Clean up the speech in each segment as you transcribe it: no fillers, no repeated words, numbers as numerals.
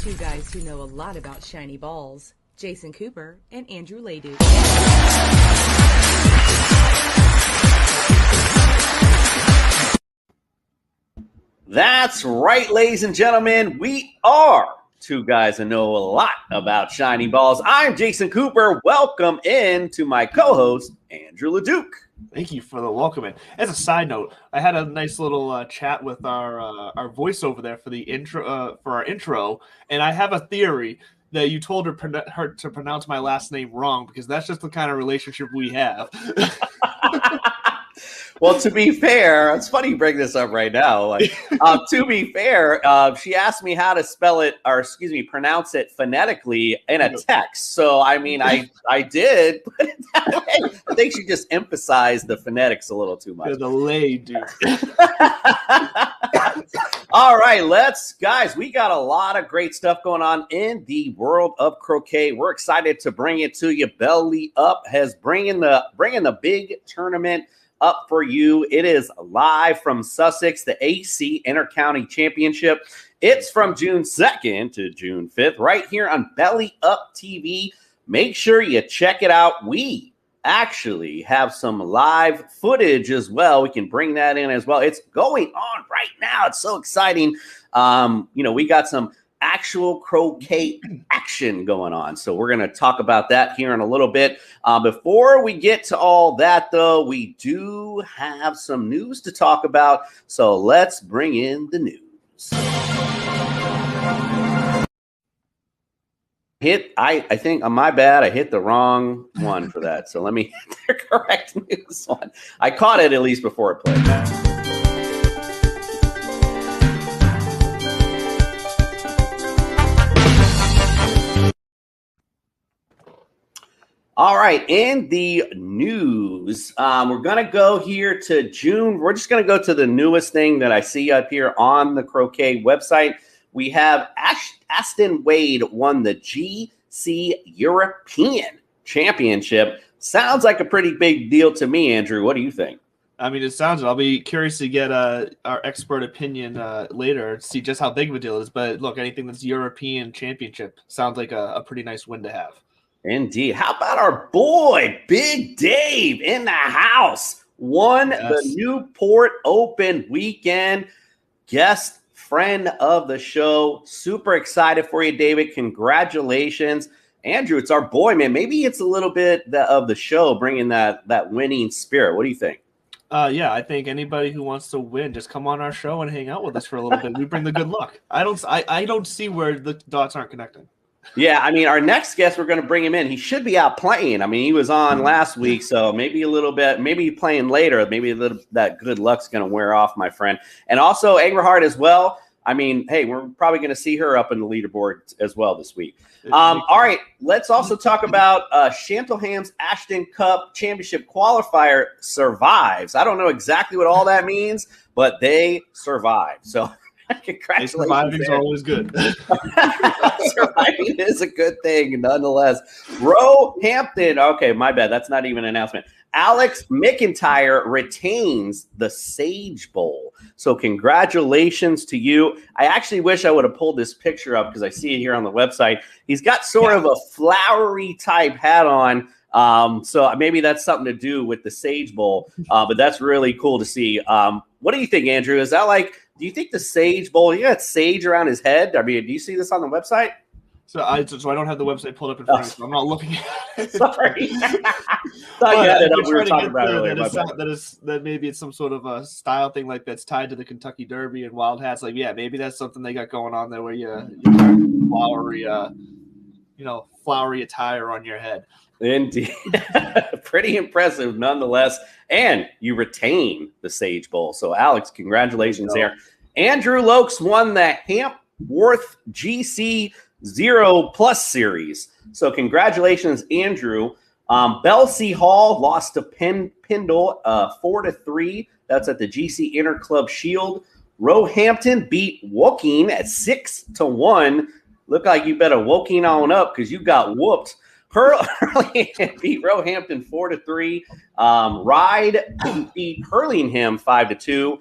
Two guys who know a lot about shiny balls, Jason Cooper and Andrew Leduc. That's right, ladies and gentlemen. We are two guys that know a lot about shiny balls. I'm Jason Cooper. Welcome in to my co-host, Andrew Leduc. Thank you for the welcoming. As a side note, I had a nice little chat with our voiceover there for the intro, for our intro, and I have a theory that you told her to pronounce my last name wrong because that's just the kind of relationship we have. Well, to be fair, it's funny you bring this up right now. To be fair, she asked me how to spell it, or pronounce it phonetically in a text. So, I mean, I did put it that way. I think she just emphasized the phonetics a little too much. You're the lay, dude. All right, guys, we got a lot of great stuff going on in the world of croquet. We're excited to bring it to you. Belly Up has bringing the big tournament up for you. It is live from Sussex, the AC Intercounty Championship. It's from June 2nd to June 5th, right here on Belly Up TV. Make sure you check it out. We actually have some live footage as well. We can bring that in as well. It's going on right now. It's so exciting. We got some actual croquet action going on. So we're going to talk about that here in a little bit. Before we get to all that, though, we do have some news to talk about. So let's bring in the news. I think, my bad, I hit the wrong one for that. So let me hit the correct news one. I caught it at least before it played. All right, in the news, we're going to go here to June. We're just going to go to the newest thing that I see up here on the croquet website. We have Aston Wade won the GC European Championship. Sounds like a pretty big deal to me, Andrew. What do you think? I mean, it sounds. I'll be curious to get our expert opinion later, see just how big of a deal it is. But look, anything that's European Championship sounds like a pretty nice win to have. Indeed. How about our boy, Big Dave, in the house? Won the Newport Open weekend. Guest friend of the show. Super excited for you, David. Congratulations. Andrew, it's our boy, man. Maybe it's a little bit of the show bringing that winning spirit. What do you think? Yeah, I think anybody who wants to win, just come on our show and hang out with us for a little bit. We bring the good luck. I don't see where the dots aren't connecting. Yeah, I mean, our next guest, we're going to bring him in. He should be out playing. I mean, he was on last week, so maybe a little bit, maybe playing later. Maybe that good luck's going to wear off, my friend. And also, Anglerheart as well. I mean, hey, we're probably going to see her up in the leaderboard as well this week. All right, let's also talk about Chantelham's Ashton Cup Championship qualifier survives. I don't know exactly what all that means, but they survived. So congratulations. Surviving is always good. Surviving is a good thing, nonetheless. Roehampton. Okay, my bad. That's not even an announcement. Alex McIntyre retains the Sage Bowl. So congratulations to you. I actually wish I would have pulled this picture up because I see it here on the website. He's got sort of a flowery type hat on. So maybe that's something to do with the Sage Bowl. But that's really cool to see. What do you think, Andrew? Is that do you think the Sage Bowl, he got sage around his head? I mean, do you see this on the website? So I don't have the website pulled up in front of me, so I'm not looking at it. Sorry. Thought you had it up. We were talking about it earlier. That maybe it's some sort of a style thing like that's tied to the Kentucky Derby and Wild Hats. Like, yeah, maybe that's something they got going on there where you wear flowery attire on your head. Indeed. Pretty impressive nonetheless. And you retain the Sage Bowl. So, Alex, congratulations there. Andrew Lokes won the Hampworth GC 0+ series. So, congratulations, Andrew. Belsey Hall lost to Pendle 4-3. That's at the GC Interclub Shield. Roehampton beat Woking at 6-1. Look like you better Woking on up because you got whooped. Hurlingham beat Roehampton 4-3. Ride beat Hurlingham 5-2.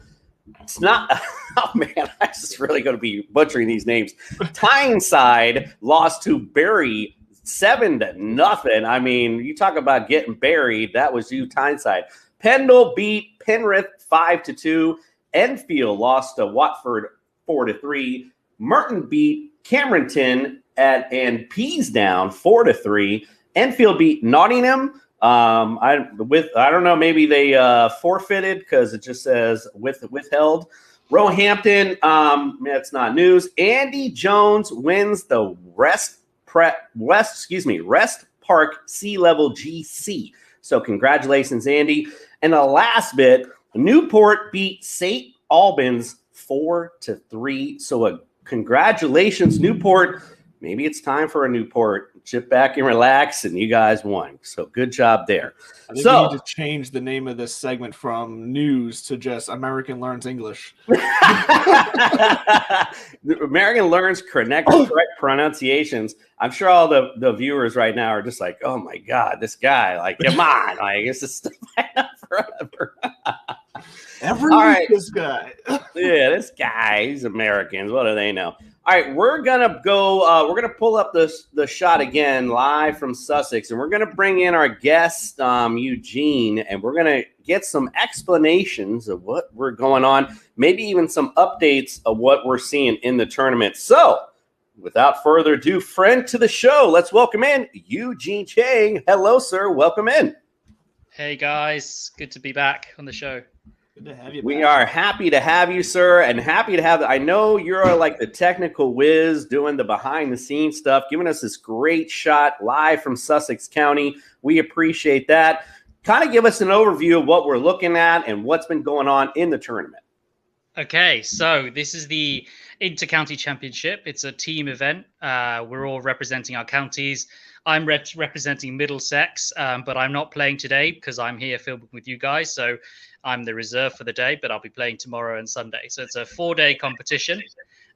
It's not. Oh man, I'm just really going to be butchering these names. Tyneside lost to Barry 7-0. I mean, you talk about getting buried. That was you, Tyneside. Pendle beat Penrith 5-2. Enfield lost to Watford 4-3. Merton beat Cameronton and Peasdown 4-3. Enfield beat Nottingham. I don't know, maybe they forfeited because it just says withheld. Roehampton, that's not news. Andy Jones wins the Rest Park Sea Level GC. So congratulations, Andy. And the last bit, Newport beat St. Albans 4-3. So congratulations, Newport. Maybe it's time for a Newport. Sit back and relax, and you guys won. So good job there. I think we need to change the name of this segment from news to just American Learns English. American Learns correct pronunciations. I'm sure all the viewers right now are just like, oh my God, this guy, like, come on. Like, it's just forever. Every week, this guy. Yeah, this guy, he's Americans. What do they know? All right, we're gonna go. We're gonna pull up the shot again live from Sussex, and we're gonna bring in our guest Eugene, and we're gonna get some explanations of what we're going on, maybe even some updates of what we're seeing in the tournament. So, without further ado, friend to the show, let's welcome in Eugene Chang. Hello, sir. Welcome in. Hey guys, good to be back on the show. Good to have you. We are happy to have you, sir, and happy to have. I know you're like the technical whiz doing the behind-the-scenes stuff, giving us this great shot live from Sussex County. We appreciate that. Kind of give us an overview of what we're looking at and what's been going on in the tournament. Okay, so this is the Inter-County Championship. It's a team event. We're all representing our counties. I'm representing Middlesex, but I'm not playing today because I'm here filming with you guys. So I'm the reserve for the day, but I'll be playing tomorrow and Sunday. So it's a 4-day competition.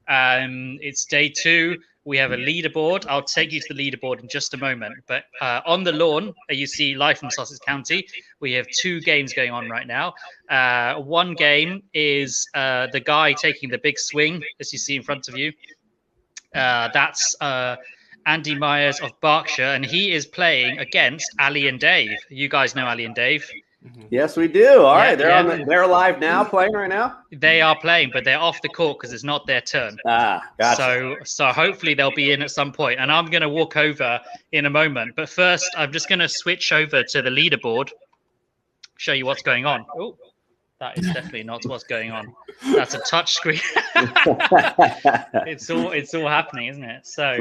It's day 2. We have a leaderboard. I'll take you to the leaderboard in just a moment. But on the lawn, you see live from Sussex County, we have 2 games going on right now. One game is the guy taking the big swing, as you see in front of you. That's Andy Myers of Berkshire, and he is playing against Ali and Dave. You guys know Ali and Dave. Yes, we do. All right, they're live now, playing right now. They are playing, but they're off the court because it's not their turn. Gotcha. So hopefully they'll be in at some point, and I'm going to walk over in a moment. But first, I'm just going to switch over to the leaderboard, show you what's going on. Oh, that is definitely not what's going on. That's a touch screen. It's all happening, isn't it? So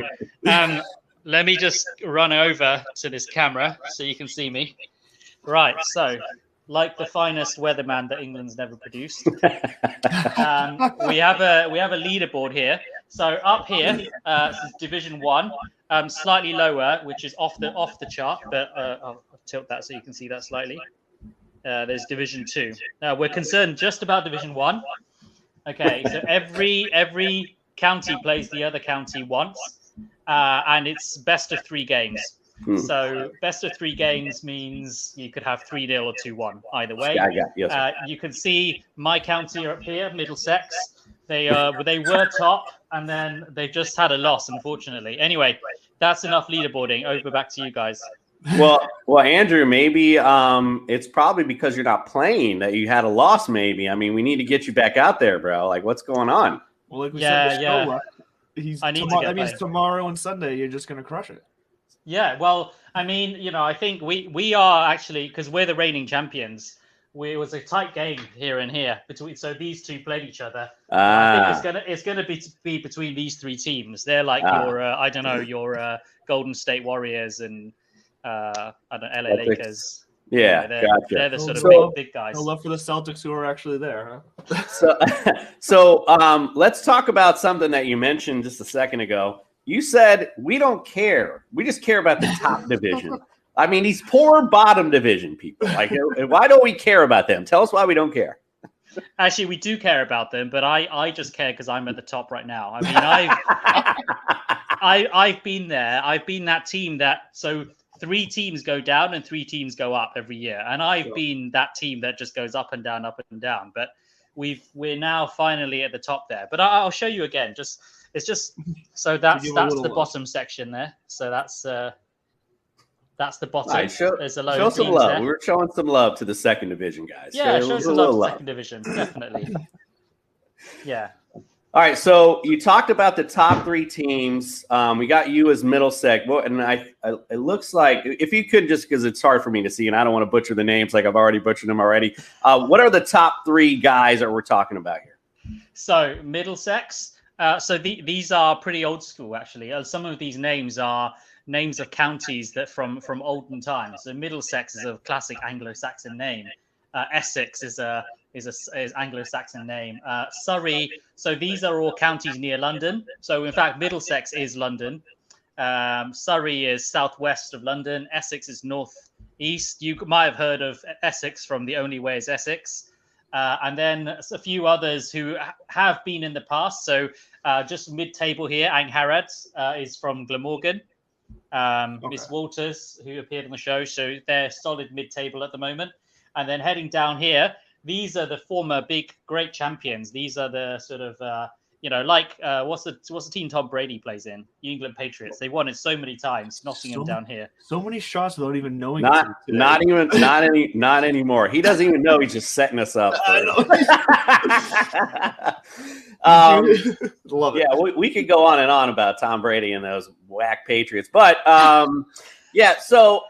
let me just run over to this camera so you can see me. Right, so like the finest weatherman that England's never produced, we have a leaderboard here. So up here, this is Division 1, slightly lower, which is off the chart, but I'll tilt that so you can see that slightly. There's Division 2. We're concerned just about Division 1. Okay, so every county plays the other county once, and it's best of 3 games. So best of 3 games means you could have 3-0 or 2-1 either way. You can see my county up here, Middlesex. They were top, and then they just had a loss, unfortunately. Anyway, that's enough leaderboarding. Over back to you guys. Well, Andrew, maybe it's probably because you're not playing that you had a loss. Maybe. I mean, we need to get you back out there, bro. Like, what's going on? Well, like we said, that means play. Tomorrow and Sunday you're just gonna crush it. Yeah, well, I mean, I think we are actually, because we're the reigning champions. It was a tight game here and here between. So these two played each other. I think it's gonna be between these 3 teams. They're like your Golden State Warriors and LA Lakers. Yeah, gotcha. They're the sort of big guys. No love for the Celtics who are actually there, huh? So let's talk about something that you mentioned just a second ago. You said we don't care. We just care about the top division. I mean, these poor bottom division people. Like, why don't we care about them? Tell us why we don't care. Actually, we do care about them, but I just care because I'm at the top right now. I mean, I've been there. I've been that team so 3 teams go down and 3 teams go up every year, and I've been that team that just goes up and down, up and down. But we're now finally at the top there. But I'll show you again. It's just so that's the bottom section there. So that's the bottom. Right, There's a load show of some teams love. there. We were showing some love to the second division guys. Yeah, show some love to the second division, definitely. Yeah. All right, so you talked about the top 3 teams. We got you as Middlesex. Well, and it looks like if you could just because it's hard for me to see, and I don't want to butcher the names like I've already butchered them already. What are the top 3 guys that we're talking about here? So Middlesex. These are pretty old school, actually. Some of these names are names of counties that from olden times. So Middlesex is a classic Anglo-Saxon name. Essex is Anglo-Saxon name. Surrey. So these are all counties near London. So in fact, Middlesex is London. Surrey is southwest of London. Essex is northeast. You might have heard of Essex from The Only Way is Essex. And then a few others who have been in the past. So just mid-table here, Angharad is from Glamorgan. Miss Walters, who appeared on the show. So they're solid mid-table at the moment. And then heading down here, these are the former big, great champions. These are the sort of, what's the team Tom Brady plays in? New England Patriots. They won it so many times. Nottingham down here. So many shots without even knowing. Not anymore. He doesn't even know. He's just setting us up. Love it. Yeah, we could go on and on about Tom Brady and those whack Patriots, but yeah. So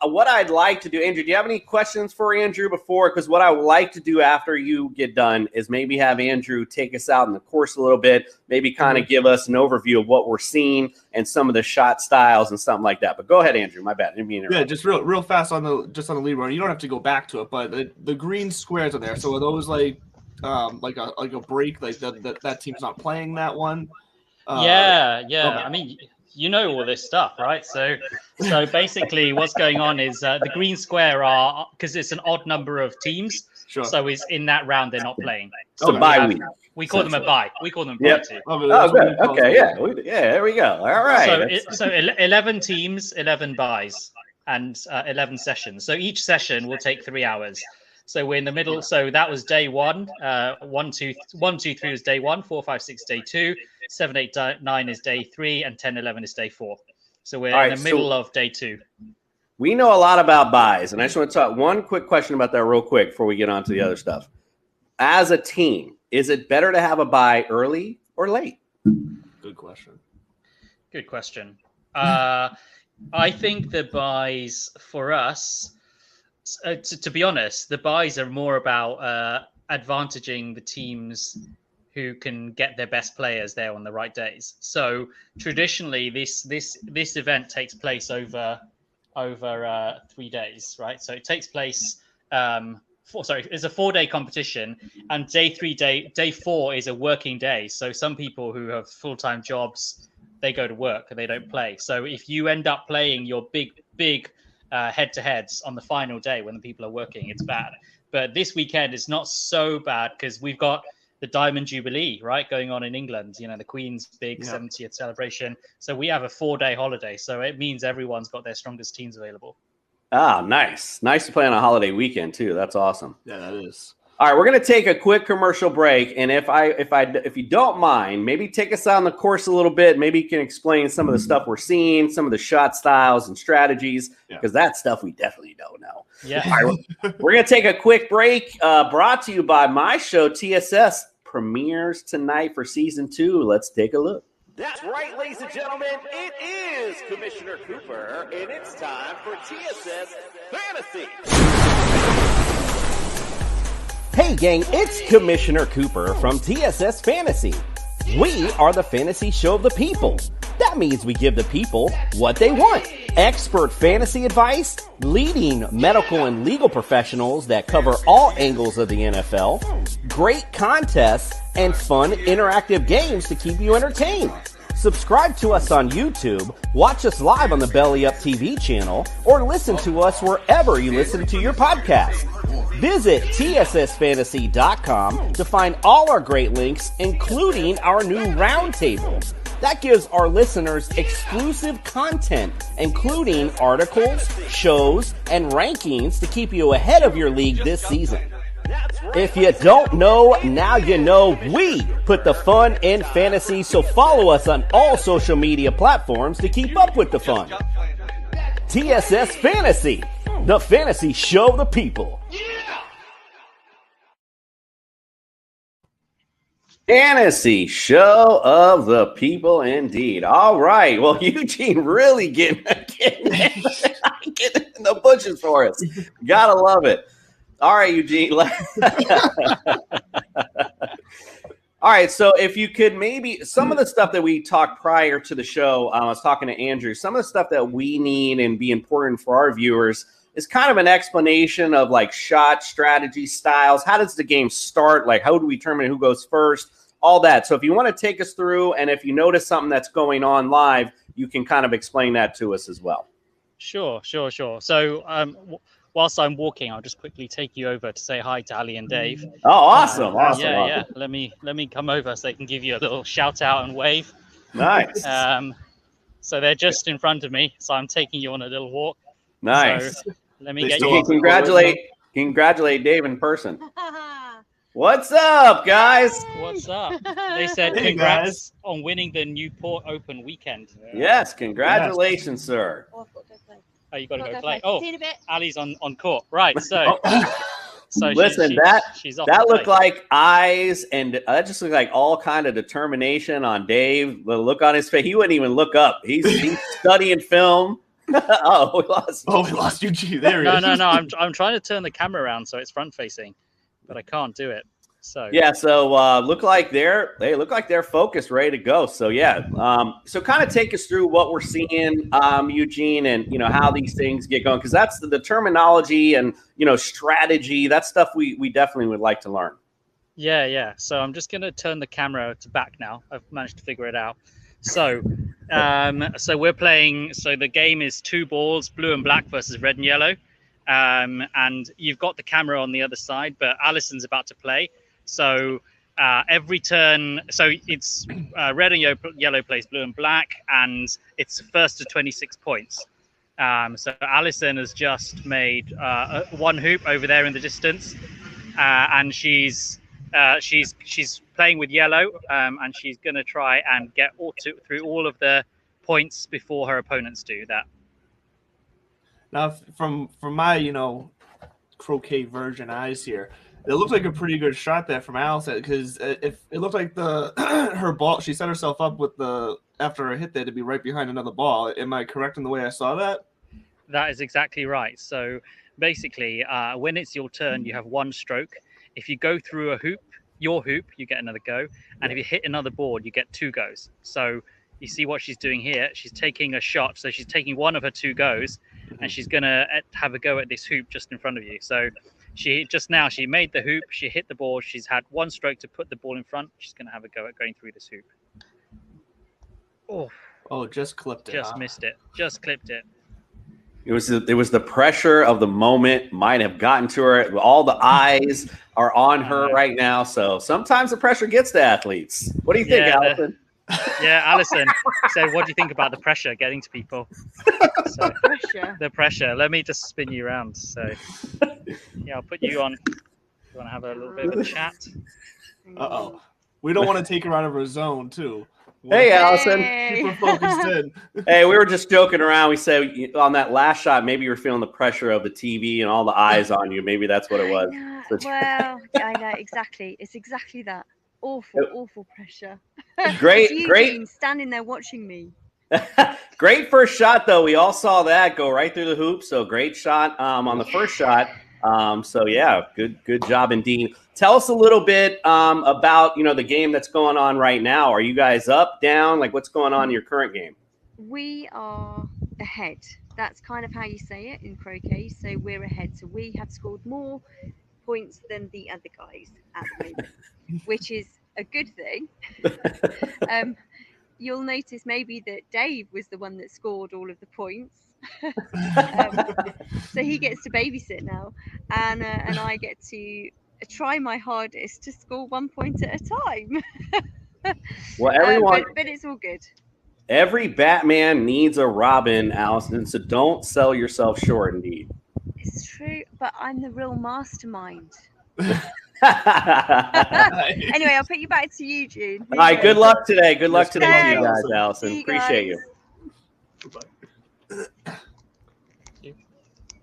what I'd like to do, Andrew, do you have any questions for Andrew before? Because what I would like to do after you get done is maybe have Andrew take us out in the course a little bit, maybe kind of give us an overview of what we're seeing and some of the shot styles and something like that. But go ahead, Andrew. My bad. I didn't mean to interrupt. Yeah, just real fast on the leaderboard. You don't have to go back to it, but the green squares are there. So are those like a break? Like that team's not playing that one. Yeah. Okay. I mean, you know all this stuff, right? So basically, what's going on is the green square are because it's an odd number of teams. Sure. So it's in that round they're not playing. So bye week. We call them a bye. We call them bye too. Oh, good. Okay, yeah, there we go. All right. So 11 teams, 11 buys, and 11 sessions. So each session will take 3 hours. So we're in the middle. So that was day 1. 1, 2, 3 is day 1. 4, 5, 6, day 2. 7, 8, 9 is day 3, and 10, 11 is day 4. So we're in the middle of day 2. We know a lot about buys, and I just want to talk one quick question about that real quick before we get on to the other stuff. As a team, is it better to have a buy early or late? Good question. I think the buys for us, to be honest, the buys are more about advantaging the teams who can get their best players there on the right days. So traditionally, this event takes place over 3 days, right? So it takes place. It's a 4-day competition, and day 4 is a working day. So some people who have full-time jobs, they go to work and they don't play. So if you end up playing your big head-to-heads on the final day when the people are working, it's bad. But this weekend is not so bad because we've got the Diamond Jubilee, right, going on in England. You know, the Queen's big 70th celebration. So we have a 4-day holiday. So it means everyone's got their strongest teams available. Ah, nice. Nice to play on a holiday weekend too. That's awesome. Yeah, that is. All right, we're going to take a quick commercial break, and if you don't mind, maybe take us on the course a little bit. Maybe you can explain some of the stuff we're seeing, some of the shot styles and strategies, because that stuff we definitely don't know. Yeah. All right, we're going to take a quick break. Brought to you by my show, TSS, premieres tonight for season 2. Let's take a look. That's right, ladies and gentlemen. It is Commissioner Cooper, and it's time for TSS Fantasy. Hey gang, it's Commissioner Cooper from TSS Fantasy. We are the fantasy show of the people. That means we give the people what they want. Expert fantasy advice, leading medical and legal professionals that cover all angles of the NFL, great contests, and fun interactive games to keep you entertained. Subscribe to us on YouTube, watch us live on the Belly Up TV channel, or listen to us wherever you listen to your podcast. Visit tssfantasy.com to find all our great links, including our new roundtable. That gives our listeners exclusive content, including articles, shows, and rankings to keep you ahead of your league this season. If you don't know, now you know. We put the fun in fantasy, so follow us on all social media platforms to keep up with the fun. TSS Fantasy, the fantasy show of the people. Fantasy show of the people, indeed. All right. Well, Eugene really getting in the bushes for us. Gotta love it. All right, Eugene. All right, so if you could maybe, some of the stuff that we talked prior to the show, I was talking to Andrew, some of the stuff that we need and be important for our viewers is kind of an explanation of like shot strategy styles. How does the game start? Like, how do we determine who goes first? All that. So if you want to take us through, and if you notice something that's going on live, you can kind of explain that to us as well. Sure. So whilst I'm walking, I'll just quickly take you over to say hi to Ali and Dave. Oh, awesome. Yeah. Let me come over so they can give you a little shout out and wave. Nice. So they're just in front of me, so I'm taking you on a little walk. Nice. So let me get you. Congratulate Dave in person. What's up, guys? What's up? They said congrats on winning the Newport Open weekend. Yes, congratulations, sir. Oh, you got to go play. Oh, Ali's on court. Right, so... So listen, she's off that looked like eyes, and that just looked like all kind of determination on Dave. The look on his face, he wouldn't even look up. He's studying film. We lost Eugene. There he is. No. I'm trying to turn the camera around so it's front facing, but I can't do it. So yeah, so look like they're focused, ready to go. So yeah, so kind of take us through what we're seeing, Eugene, and how these things get going, because that's the terminology and strategy. That's stuff we definitely would like to learn. Yeah. So I'm just gonna turn the camera to back now. I've managed to figure it out. So so we're playing. So the game is 2 balls, blue and black versus red and yellow, and you've got the camera on the other side, but Alison's about to play. So every turn, so it's red and yellow plays blue and black, and it's first to 26 points. So Alison has just made 1 hoop over there in the distance, and she's playing with yellow, and she's going to try and get through all of the points before her opponents do that. Now, from my croquet version eyes here, it looked like a pretty good shot there from Allison, because if it looked like her ball, she set herself up with after a hit there to be right behind another ball. Am I correct in the way I saw that? That is exactly right. So basically, when it's your turn, you have 1 stroke. If you go through your hoop, you get another go, and if you hit another board, you get 2 goes. So you see what she's doing here. She's taking a shot, so she's taking 1 of her 2 goes, and she's gonna have a go at this hoop just in front of you. So she made the hoop, she hit the ball, she's had 1 stroke to put the ball in front. She's going to have a go at going through this hoop. Oh, just clipped it. Just missed it. Just clipped it. It was the pressure of the moment might have gotten to her. All the eyes are on her right now. So sometimes the pressure gets to athletes. What do you think, Allison? Allison said, what do you think about the pressure getting to people? So, the pressure. Let me just spin you around. So, yeah, I'll put you on. You want to have a little bit of a chat? Uh-oh. We don't want to take her out of her zone, too. Hey, Allison. Keep her focused in. Hey, we were just joking around. We said on that last shot, maybe you were feeling the pressure of the TV and all the eyes on you. Maybe that's what it was. Well, I know, exactly. It's exactly that. Awful pressure. Great. Standing there watching me. Great first shot, though. We all saw that go right through the hoop. So great shot on the first shot. So yeah, good job indeed. Tell us a little bit about the game that's going on right now. Are you guys up, down? Like, what's going on in your current game? We are ahead. That's kind of how you say it in croquet. So we're ahead. So we have scored more points than the other guys at the moment, which is a good thing. You'll notice maybe that Dave was the one that scored all of the points. So he gets to babysit now, and I get to try my hardest to score 1 point at a time. Well, everyone, but it's all good. Every Batman needs a Robin, Allison. So don't sell yourself short. Indeed, it's true, but I'm the real mastermind. Anyway, I'll put you back to you, June. All right, good luck today. Good luck today to you Thanks. guys, Allison. See you Appreciate guys. you.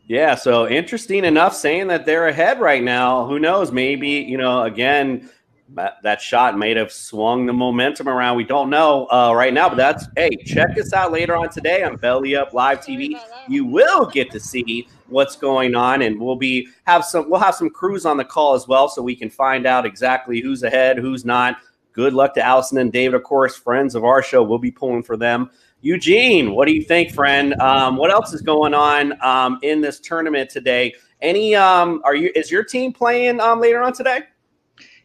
Yeah, so interesting enough saying that they're ahead right now. Who knows? Maybe, again, that shot might have swung the momentum around. We don't know right now, but check us out later on today on Belly Up Live TV. You will get to see what's going on, and we'll have some crews on the call as well, so we can find out exactly who's ahead, who's not. Good luck to Allison and David, of course, friends of our show. We'll be pulling for them. Eugene, what do you think, friend? What else is going on in this tournament today? Is your team playing later on today?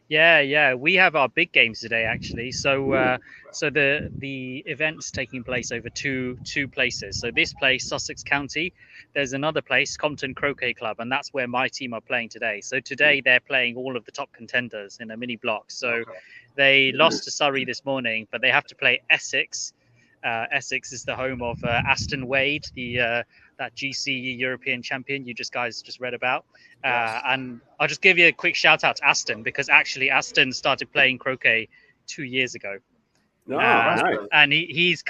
Yeah, we have our big games today actually. So the event's taking place over two places. So this place, Sussex County, there's another place, Compton Croquet Club, and that's where my team are playing today. So today they're playing all of the top contenders in a mini block. So they lost to Surrey this morning, but they have to play Essex. Essex is the home of Aston Wade, that GC European champion you guys just read about. And I'll just give you a quick shout out to Aston, because actually Aston started playing croquet 2 years ago. Nice. And he's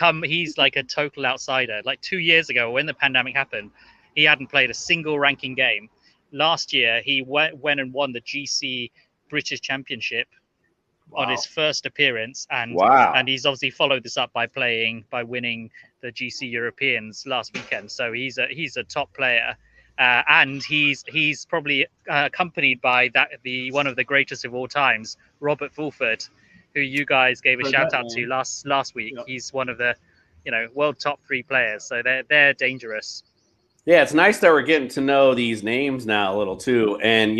like a total outsider. Like 2 years ago when the pandemic happened, he hadn't played a single ranking game. Last year, he went and won the GC British Championship on his first appearance, and he's obviously followed this up by winning the GC Europeans last weekend. So he's a top player, and he's probably accompanied by one of the greatest of all times, Robert Fulford, who you guys gave a shout out to last week. Yep. He's one of the world top 3 players, so they're dangerous. Yeah, it's nice that we're getting to know these names now a little too, and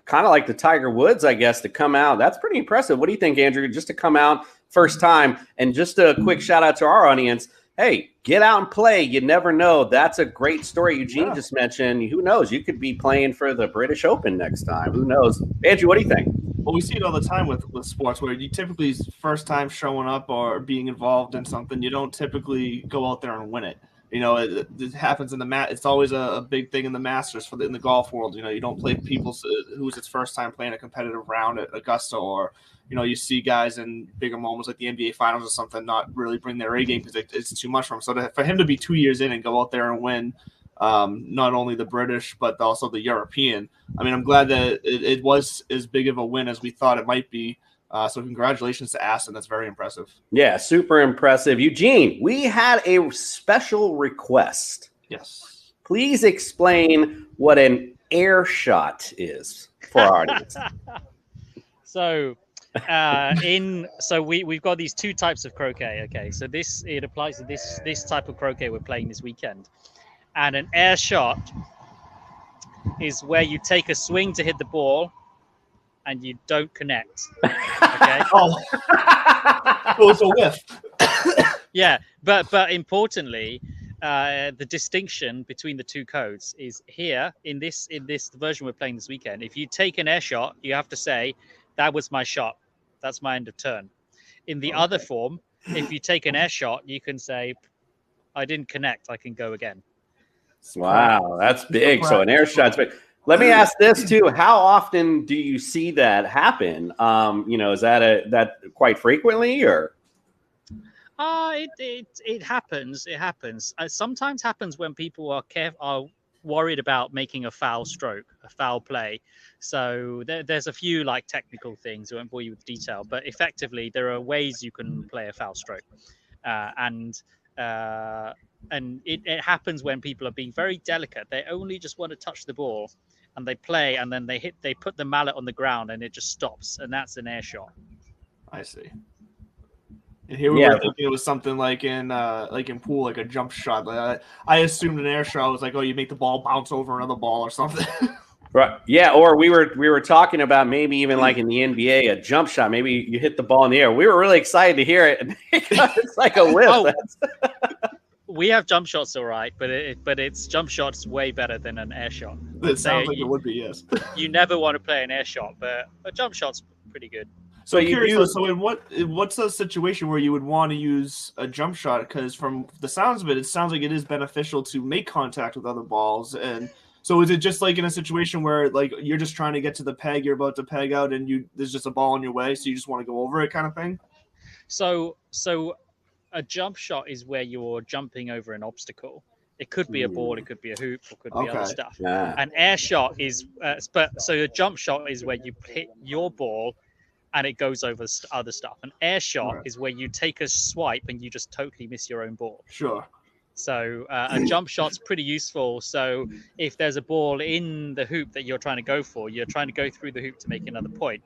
kind of like the Tiger Woods, I guess, to come out. That's pretty impressive. What do you think, Andrew? Just to come out first time, and just a quick shout out to our audience. Hey, get out and play. You never know. That's a great story Eugene just mentioned. Who knows? You could be playing for the British Open next time. Who knows? Andrew, what do you think? Well, we see it all the time with sports where you typically first time showing up or being involved in something, you don't typically go out there and win it. It happens in the it's always a big thing in the Masters in the golf world. You don't play people who's its first time playing a competitive round at Augusta, or you see guys in bigger moments like the NBA Finals or something not really bring their A game because it's too much for him. So for him to be 2 years in and go out there and win not only the British but also the European, I mean, I'm glad that it was as big of a win as we thought it might be. So congratulations to Aston. That's very impressive. Yeah, super impressive. Eugene, we had a special request. Yes. Please explain what an air shot is for our audience. So we've got these 2 types of croquet. Okay, so it applies to this type of croquet we're playing this weekend. And an air shot is where you take a swing to hit the ball and you don't connect. Okay. It's a whiff. Yeah, but importantly, the distinction between the 2 codes is here in this version we're playing this weekend. If you take an air shot, you have to say, "That was my shot. That's my end of turn." In the other form, if you take an air shot, you can say, "I didn't connect. I can go again." Wow, that's big. So an air shot's big. Let me ask this too: how often do you see that happen? Is that quite frequently, or? It happens. It happens. Sometimes happens when people are worried about making a foul stroke, a foul play. So there's a few like technical things. I won't bore you with detail, but effectively there are ways you can play a foul stroke, and it happens when people are being very delicate. They only just want to touch the ball, and they play, and then they put the mallet on the ground, and it just stops, and that's an air shot. I see. And here we were thinking it was something like in pool, like a jump shot. I assumed an air shot was like, oh, you make the ball bounce over another ball or something. Right. Yeah. Or we were talking about maybe even like in the NBA, a jump shot. Maybe you hit the ball in the air. We were really excited to hear it because it's like a whiff. Oh, we have jump shots, all right, but it's jump shots way better than an air shot. It sounds like it would be, yes. You never want to play an air shot, but a jump shot's pretty good. So in what's a situation where you would want to use a jump shot? Because from the sounds of it, it sounds like it is beneficial to make contact with other balls, and So is it just like in a situation where like you're just trying to get to the peg, you're about to peg out, and there's just a ball in your way, so you just want to go over it, kind of thing? So a jump shot is where you're jumping over an obstacle. It could be a ball, it could be a hoop, or could be other stuff. Yeah. An air shot is, so a jump shot is where you hit your ball and it goes over other stuff. An air shot is where you take a swipe and you just totally miss your own ball. Sure. So a jump shot's pretty useful. So if there's a ball in the hoop that you're trying to go for, you're trying to go through the hoop to make another point,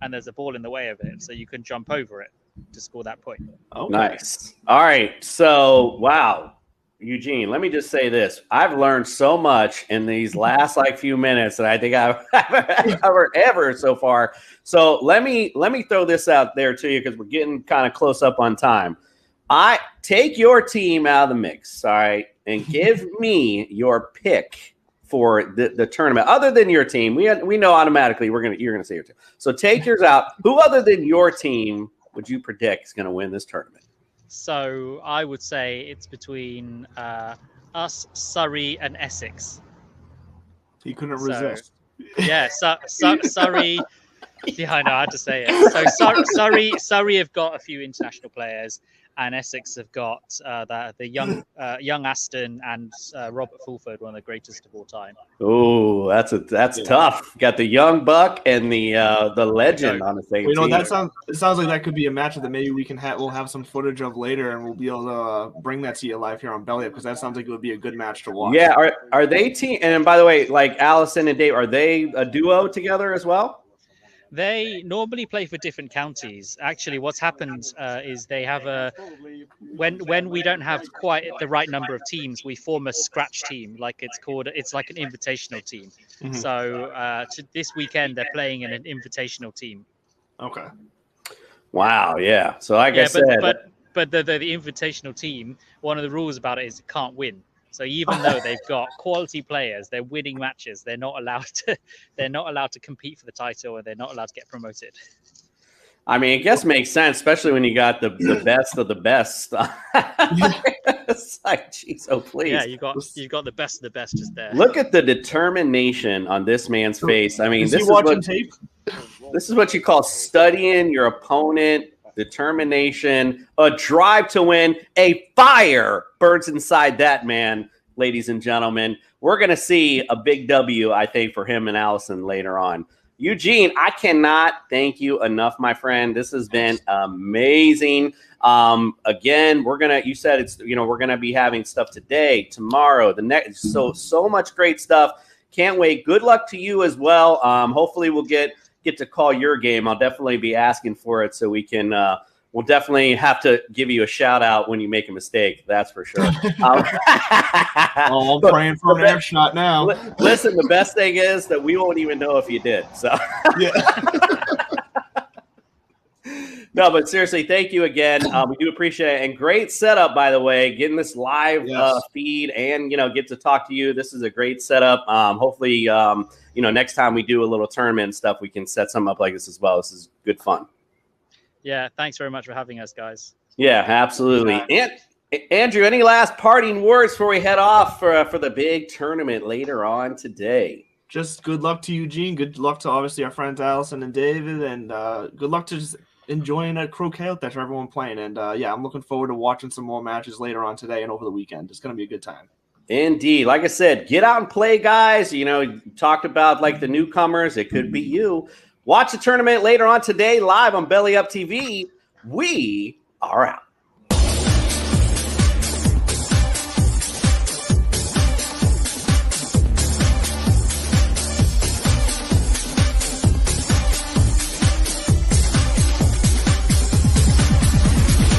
and there's a ball in the way of it, so you can jump over it to score that point. Okay. Nice. All right. So, wow. Eugene, let me just say this. I've learned so much in these last few minutes that I think I've covered ever so far. So let me throw this out there to you because we're getting kind of close up on time. I take your team out of the mix, all right, and give me your pick for the tournament. Other than your team, we know automatically you're gonna say your team. So take yours out. Who other than your team would you predict is going to win this tournament? So I would say it's between us, Surrey, and Essex. He couldn't resist. Yeah, Surrey. Yeah, I know. I had to say it. So Surrey have got a few international players, and Essex have got the young Aston and Robert Fulford, one of the greatest of all time. Oh, that's tough. Got the young buck and the legend on the same team. It sounds like that could be a matchup that maybe we'll have some footage of later, and we'll be able to bring that to you live here on Belly Up, because that sounds like it would be a good match to watch. Yeah, are they team? And by the way, like Allison and Dave, are they a duo together as well? They normally play for different counties. Actually, what's happened is they have when we don't have quite the right number of teams, we form a scratch team, it's like an invitational team. Mm-hmm. So this weekend they're playing in an invitational team. Okay. Wow. Yeah. So I said, but the invitational team, one of the rules about it is it can't win. So even though they've got quality players, they're winning matches, they're not allowed to compete for the title, and they're not allowed to get promoted. I mean, I guess it makes sense, especially when you got the best of the best. It's like, geez, oh please. Yeah, you got the best of the best just there. Look at the determination on this man's face. I mean, this is what you call studying your opponent. Determination, a drive to win, a fire burns inside that man, ladies and gentlemen. We're going to see a big W, I think, for him and Allison later on. Eugene, I cannot thank you enough, my friend. This has been amazing. Again, you said it's, we're going to be having stuff today, tomorrow, the next, so much great stuff. Can't wait. Good luck to you as well. Hopefully we'll get to call your game. I'll definitely be asking for it so we can we'll definitely have to give you a shout out when you make a mistake. That's for sure. I'm praying for an air shot now. Listen, the best thing is that we won't even know if you did. So yeah. No, but seriously, thank you again. We do appreciate it. And great setup, by the way, getting this live feed and, get to talk to you. This is a great setup. Hopefully, next time we do a little tournament and stuff, we can set something up like this as well. This is good fun. Yeah, thanks very much for having us, guys. Yeah, absolutely. And Andrew, any last parting words before we head off for the big tournament later on today? Just good luck to Eugene. Good luck to obviously our friends Allison and David, and good luck to just enjoying a croquet out there for everyone playing. And I'm looking forward to watching some more matches later on today and over the weekend. It's going to be a good time. Indeed. Like I said, get out and play, guys. You talked about the newcomers. It could be you. Watch the tournament later on today live on Belly Up TV. We are out.